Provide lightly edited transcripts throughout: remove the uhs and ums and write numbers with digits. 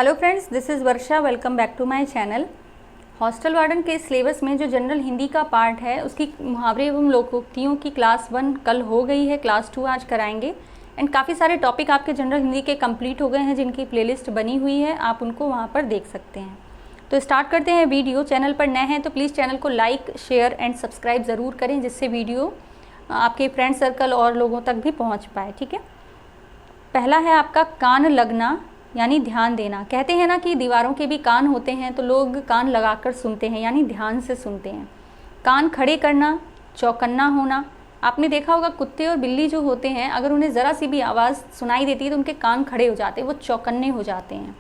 Hello friends, this is Varsha. Welcome back to my channel. Hostel warden के syllabus में जो general Hindi का part है उसकी मुहावरे एवं लोकोक्तियों की क्लास 1 कल हो गई है, क्लास 2 आज कराएंगे। एंड काफ़ी सारे टॉपिक आपके जनरल हिंदी के कंप्लीट हो गए हैं जिनकी प्लेलिस्ट बनी हुई है, आप उनको वहाँ पर देख सकते हैं। तो स्टार्ट करते हैं वीडियो। चैनल पर नए हैं तो प्लीज़ चैनल को लाइक, शेयर एंड सब्सक्राइब ज़रूर करें, जिससे वीडियो आपके फ्रेंड सर्कल और लोगों तक भी पहुँच पाए। ठीक है, पहला है आपका कान लगना, यानी ध्यान देना। कहते हैं ना कि दीवारों के भी कान होते हैं, तो लोग कान लगाकर सुनते हैं, यानी ध्यान से सुनते हैं। कान खड़े करना, चौकन्ना होना। आपने देखा होगा कुत्ते और बिल्ली जो होते हैं, अगर उन्हें ज़रा सी भी आवाज़ सुनाई देती है तो उनके कान खड़े हो जाते हैं, वो चौकन्ने हो जाते हैं।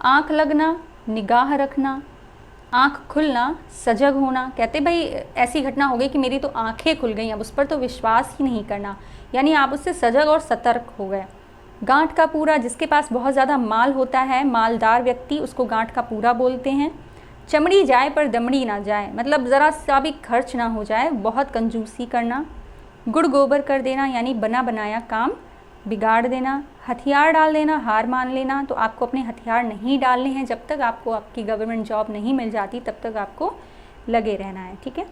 आँख लगना, निगाह रखना। आँख खुलना, सजग होना। कहते भाई ऐसी घटना हो गई कि मेरी तो आँखें खुल गई, अब उस पर तो विश्वास ही नहीं करना, यानी आप उससे सजग और सतर्क हो गए। गांठ का पूरा, जिसके पास बहुत ज़्यादा माल होता है, मालदार व्यक्ति, उसको गांठ का पूरा बोलते हैं। चमड़ी जाए पर दमड़ी ना जाए, मतलब ज़रा सा भी खर्च ना हो जाए, बहुत कंजूसी करना। गुड़ गोबर कर देना, यानी बना बनाया काम बिगाड़ देना। हथियार डाल देना, हार मान लेना। तो आपको अपने हथियार नहीं डालने हैं, जब तक आपको आपकी गवर्नमेंट जॉब नहीं मिल जाती तब तक आपको लगे रहना है। ठीक है।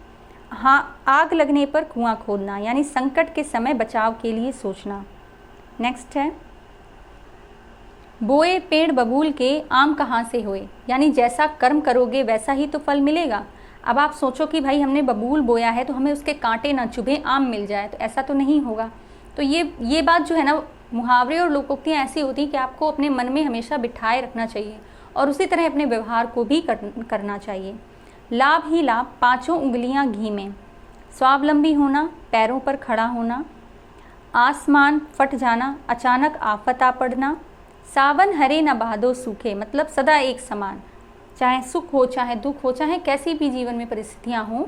हाँ, आग लगने पर कुआं खोदना, यानी संकट के समय बचाव के लिए सोचना। नेक्स्ट है बोए पेड़ बबूल के आम कहाँ से होए, यानी जैसा कर्म करोगे वैसा ही तो फल मिलेगा। अब आप सोचो कि भाई हमने बबूल बोया है तो हमें उसके कांटे ना चुभे, आम मिल जाए, तो ऐसा तो नहीं होगा। तो ये बात जो है ना, मुहावरे और लोकोक्तियाँ ऐसी होती हैं कि आपको अपने मन में हमेशा बिठाए रखना चाहिए और उसी तरह अपने व्यवहार को भी करना चाहिए। लाभ ही लाभ, पाँचों उंगलियाँ घी में। स्वावलंबी होना, पैरों पर खड़ा होना। आसमान फट जाना, अचानक आफत आ पड़ना। सावन हरे न बहादो सूखे, मतलब सदा एक समान, चाहे सुख हो चाहे दुख हो, चाहे कैसी भी जीवन में परिस्थितियां हो,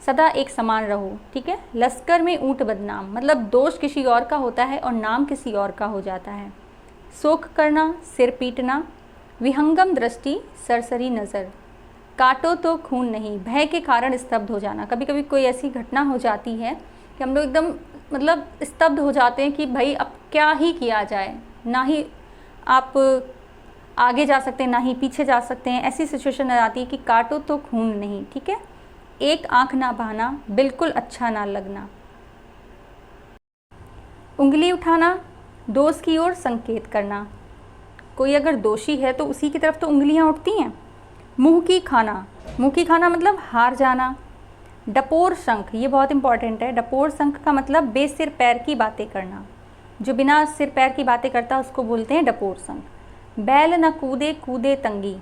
सदा एक समान रहो। ठीक है। लश्कर में ऊंट बदनाम, मतलब दोष किसी और का होता है और नाम किसी और का हो जाता है। शोक करना, सिर पीटना। विहंगम दृष्टि, सरसरी नज़र। काटो तो खून नहीं, भय के कारण स्तब्ध हो जाना। कभी कभी कोई ऐसी घटना हो जाती है कि हम लोग एकदम मतलब स्तब्ध हो जाते हैं कि भाई अब क्या ही किया जाए, ना ही आप आगे जा सकते हैं ना ही पीछे जा सकते हैं। ऐसी सिचुएशन आ जाती है कि काटो तो खून नहीं। ठीक है। एक आंख ना बहाना, बिल्कुल अच्छा ना लगना। उंगली उठाना, दोष की ओर संकेत करना। कोई अगर दोषी है तो उसी की तरफ तो उंगलियां उठती हैं। मुंह की खाना, मुंह की खाना मतलब हार जाना। डपोर शंख, ये बहुत इंपॉर्टेंट है। डपोर शंख का मतलब बेसिर पैर की बातें करना, जो बिना सिर पैर की बातें करता है उसको बोलते हैं डपोर शंख। बैल न कूदे कूदे तंगी,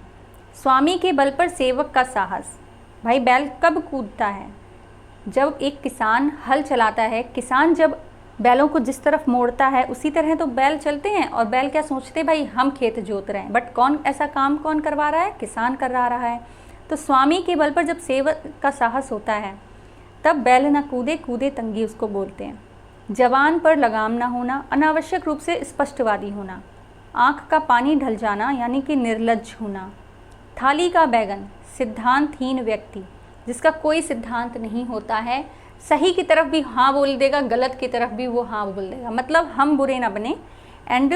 स्वामी के बल पर सेवक का साहस। भाई बैल कब कूदता है? जब एक किसान हल चलाता है, किसान जब बैलों को जिस तरफ मोड़ता है उसी तरह तो बैल चलते हैं। और बैल क्या सोचते हैं, भाई हम खेत जोत रहे हैं, बट कौन ऐसा काम कौन करवा रहा है? किसान करवा रहा है। तो स्वामी के बल पर जब सेवक का साहस होता है तब बैल न कूदे कूदे तंगी उसको बोलते हैं। जवान पर लगाम ना होना, अनावश्यक रूप से स्पष्टवादी होना। आँख का पानी ढल जाना, यानी कि निर्लज्ज होना। थाली का बैगन, सिद्धांतहीन व्यक्ति, जिसका कोई सिद्धांत नहीं होता है। सही की तरफ भी हाँ बोल देगा, गलत की तरफ भी वो हाँ बोल देगा, मतलब हम बुरे ना बने एंड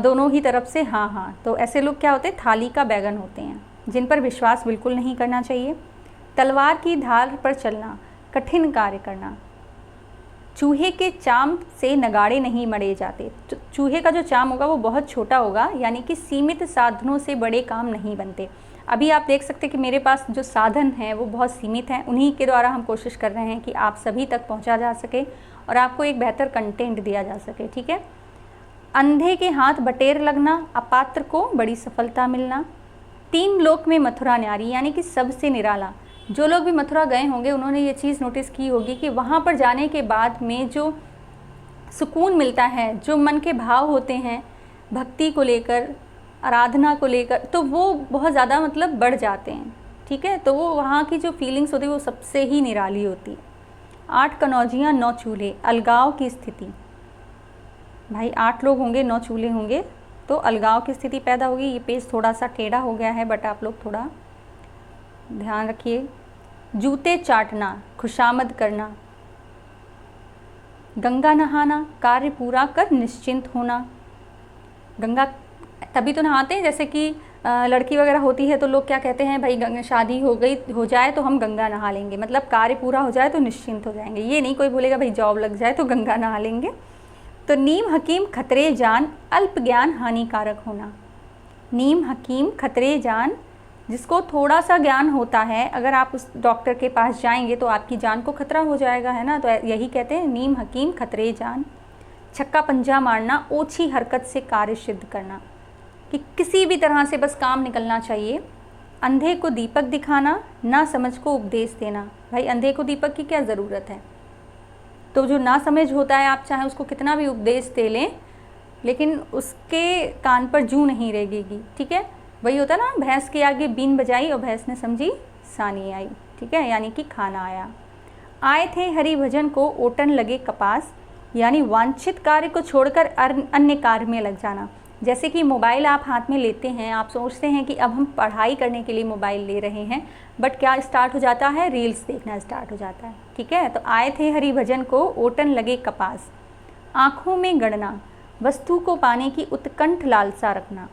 दोनों ही तरफ से हाँ हाँ। तो ऐसे लोग क्या होते हैं? थाली का बैगन होते हैं, जिन पर विश्वास बिल्कुल नहीं करना चाहिए। तलवार की धार पर चलना, कठिन कार्य करना। चूहे के चाम से नगाड़े नहीं मढ़े जाते। चूहे का जो चाम होगा वो बहुत छोटा होगा, यानी कि सीमित साधनों से बड़े काम नहीं बनते। अभी आप देख सकते हैं कि मेरे पास जो साधन हैं वो बहुत सीमित हैं, उन्हीं के द्वारा हम कोशिश कर रहे हैं कि आप सभी तक पहुंचा जा सके और आपको एक बेहतर कंटेंट दिया जा सके। ठीक है। अंधे के हाथ बटेर लगना, अपात्र को बड़ी सफलता मिलना। तीन लोक में मथुरा न्यारी, यानी कि सबसे निराला। जो लोग भी मथुरा गए होंगे उन्होंने ये चीज़ नोटिस की होगी कि वहाँ पर जाने के बाद में जो सुकून मिलता है, जो मन के भाव होते हैं भक्ति को लेकर, आराधना को लेकर, तो वो बहुत ज़्यादा मतलब बढ़ जाते हैं। ठीक है। तो वो वहाँ की जो फीलिंग्स होती है वो सबसे ही निराली होती है। 8 कनौजियाँ 9 चूल्हे, अलगाव की स्थिति। भाई 8 लोग होंगे, 9 चूल्हे होंगे, तो अलगाव की स्थिति पैदा होगी। ये पेज थोड़ा सा टेढ़ा हो गया है, बट आप लोग थोड़ा ध्यान रखिए। जूते चाटना, खुशामद करना। गंगा नहाना, कार्य पूरा कर निश्चिंत होना। गंगा तभी तो नहाते हैं जैसे कि लड़की वगैरह होती है तो लोग क्या कहते हैं, भाई शादी हो जाए तो हम गंगा नहा लेंगे, मतलब कार्य पूरा हो जाए तो निश्चिंत हो जाएंगे। ये नहीं कोई बोलेगा भाई जॉब लग जाए तो गंगा नहा लेंगे। तो नीम हकीम खतरे जान, अल्प ज्ञान हानिकारक होना। नीम हकीम खतरे जान, जिसको थोड़ा सा ज्ञान होता है, अगर आप उस डॉक्टर के पास जाएंगे तो आपकी जान को खतरा हो जाएगा, है ना। तो यही कहते हैं नीम हकीम खतरे जान। छक्का पंजा मारना, ओछी हरकत से कार्य सिद्ध करना, कि किसी भी तरह से बस काम निकलना चाहिए। अंधे को दीपक दिखाना, ना समझ को उपदेश देना। भाई अंधे को दीपक की क्या ज़रूरत है, तो जो ना समझ होता है आप चाहे उसको कितना भी उपदेश दे लें लेकिन उसके कान पर जूं नहीं रहेगी, ठीक है। वही होता ना, भैंस के आगे बीन बजाई और भैंस ने समझी सानी आई, ठीक है, यानी कि खाना आया। आए थे हरि भजन को, ओटन लगे कपास, यानी वांछित कार्य को छोड़कर अन्य कार्य में लग जाना। जैसे कि मोबाइल आप हाथ में लेते हैं, आप सोचते हैं कि अब हम पढ़ाई करने के लिए मोबाइल ले रहे हैं, बट क्या स्टार्ट हो जाता है, रील्स देखना स्टार्ट हो जाता है, ठीक है। तो आए थे हरि भजन को, ओटन लगे कपास। आँखों में गणना, वस्तु को पाने की उत्कंठ लालसा रखना।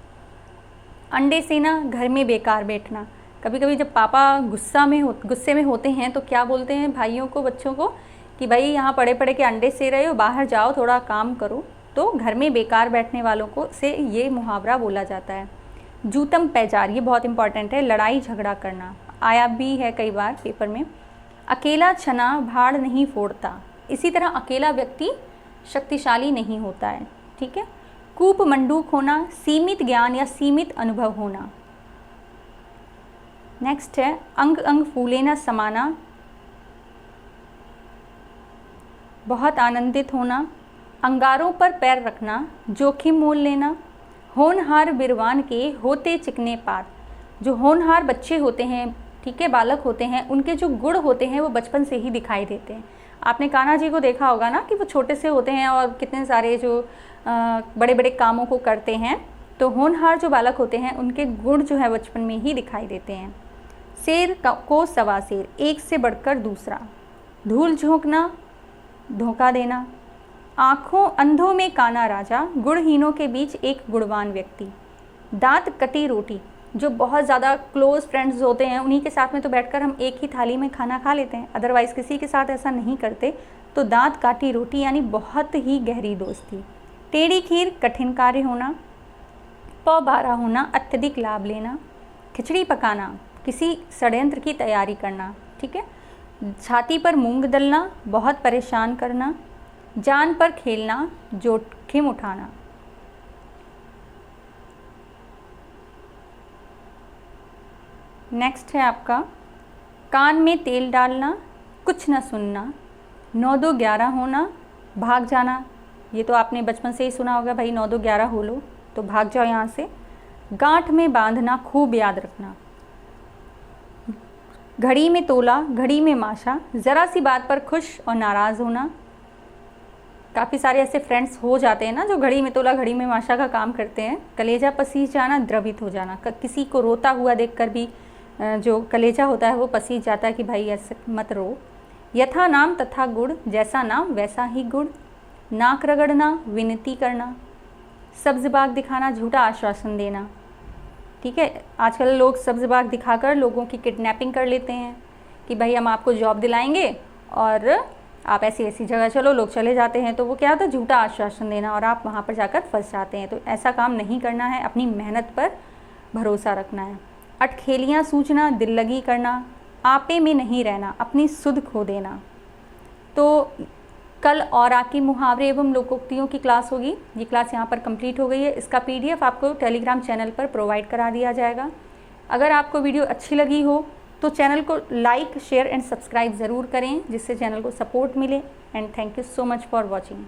अंडे सेना, घर में बेकार बैठना। कभी कभी जब पापा गुस्से में होते हैं तो क्या बोलते हैं भाइयों को, बच्चों को, कि भाई यहाँ पड़े पड़े के अंडे से रहे हो, बाहर जाओ थोड़ा काम करो। तो घर में बेकार बैठने वालों को से ये मुहावरा बोला जाता है। जूतम पैजार, ये बहुत इंपॉर्टेंट है, लड़ाई झगड़ा करना, आया भी है कई बार पेपर में। अकेला छना भाड़ नहीं फोड़ता, इसी तरह अकेला व्यक्ति शक्तिशाली नहीं होता है, ठीक है। कूप मंडूक होना, सीमित ज्ञान या सीमित अनुभव होना। नेक्स्ट है अंग अंग फूले न समाना, बहुत आनंदित होना। अंगारों पर पैर रखना, जोखिम मोल लेना। होनहार बिरवान के होते चिकने पात, जो होनहार बच्चे होते हैं, ठीक है, बालक होते हैं, उनके जो गुण होते हैं वो बचपन से ही दिखाई देते हैं। आपने कान्हा जी को देखा होगा ना कि वो छोटे से होते हैं और कितने सारे जो बड़े बड़े कामों को करते हैं। तो होनहार जो बालक होते हैं उनके गुण जो है बचपन में ही दिखाई देते हैं। शेर को सवा शेर, एक से बढ़कर दूसरा। धूल झोंकना, धोखा देना। अंधों में काना राजा, गुणहीनों के बीच एक गुणवान व्यक्ति। दांत कटी रोटी, जो बहुत ज़्यादा क्लोज फ्रेंड्स होते हैं उन्हीं के साथ में तो बैठकर हम एक ही थाली में खाना खा लेते हैं, अदरवाइज़ किसी के साथ ऐसा नहीं करते। तो दांत काटी रोटी यानी बहुत ही गहरी दोस्ती। टेढ़ी खीर, कठिन कार्य होना। पबारा होना, अत्यधिक लाभ लेना। खिचड़ी पकाना, किसी षड्यंत्र की तैयारी करना, ठीक है। छाती पर मूंग दलना, बहुत परेशान करना। जान पर खेलना, जोखिम उठाना। नेक्स्ट है आपका कान में तेल डालना, कुछ न सुनना। 9-2-11 होना, भाग जाना। ये तो आपने बचपन से ही सुना होगा, भाई 9-2-11 हो लो तो भाग जाओ यहाँ से। गांठ में बांधना, खूब याद रखना। घड़ी में तोला, घड़ी में माशा, ज़रा सी बात पर खुश और नाराज़ होना। काफ़ी सारे ऐसे फ्रेंड्स हो जाते हैं ना जो घड़ी में तोला घड़ी में माशा का काम करते हैं। कलेजा पसीज जाना, द्रवित हो जाना। किसी को रोता हुआ देखकर भी जो कलेजा होता है वो पसीज जाता है कि भाई ऐसे मत रो। यथा नाम तथा गुड़, जैसा नाम वैसा ही गुड़। नाक रगड़ना, विनती करना। सब्ज बाग दिखाना, झूठा आश्वासन देना, ठीक है। आजकल लोग सब्ज बाग दिखाकर लोगों की किडनैपिंग कर लेते हैं कि भाई हम आपको जॉब दिलाएंगे और आप ऐसी ऐसी जगह चलो, लोग चले जाते हैं। तो वो क्या होता है, झूठा आश्वासन देना और आप वहाँ पर जाकर फंस जाते हैं। तो ऐसा काम नहीं करना है, अपनी मेहनत पर भरोसा रखना है। अटखेलियाँ सूझना, दिल लगी करना। आपे में नहीं रहना, अपनी सुध खो देना। तो कल और आपकी मुहावरे एवं लोकोक्तियों की क्लास होगी। ये क्लास यहाँ पर कंप्लीट हो गई है। इसका PDF आपको टेलीग्राम चैनल पर प्रोवाइड करा दिया जाएगा। अगर आपको वीडियो अच्छी लगी हो तो चैनल को लाइक, शेयर एंड सब्सक्राइब ज़रूर करें, जिससे चैनल को सपोर्ट मिले। And thank you so much for watching.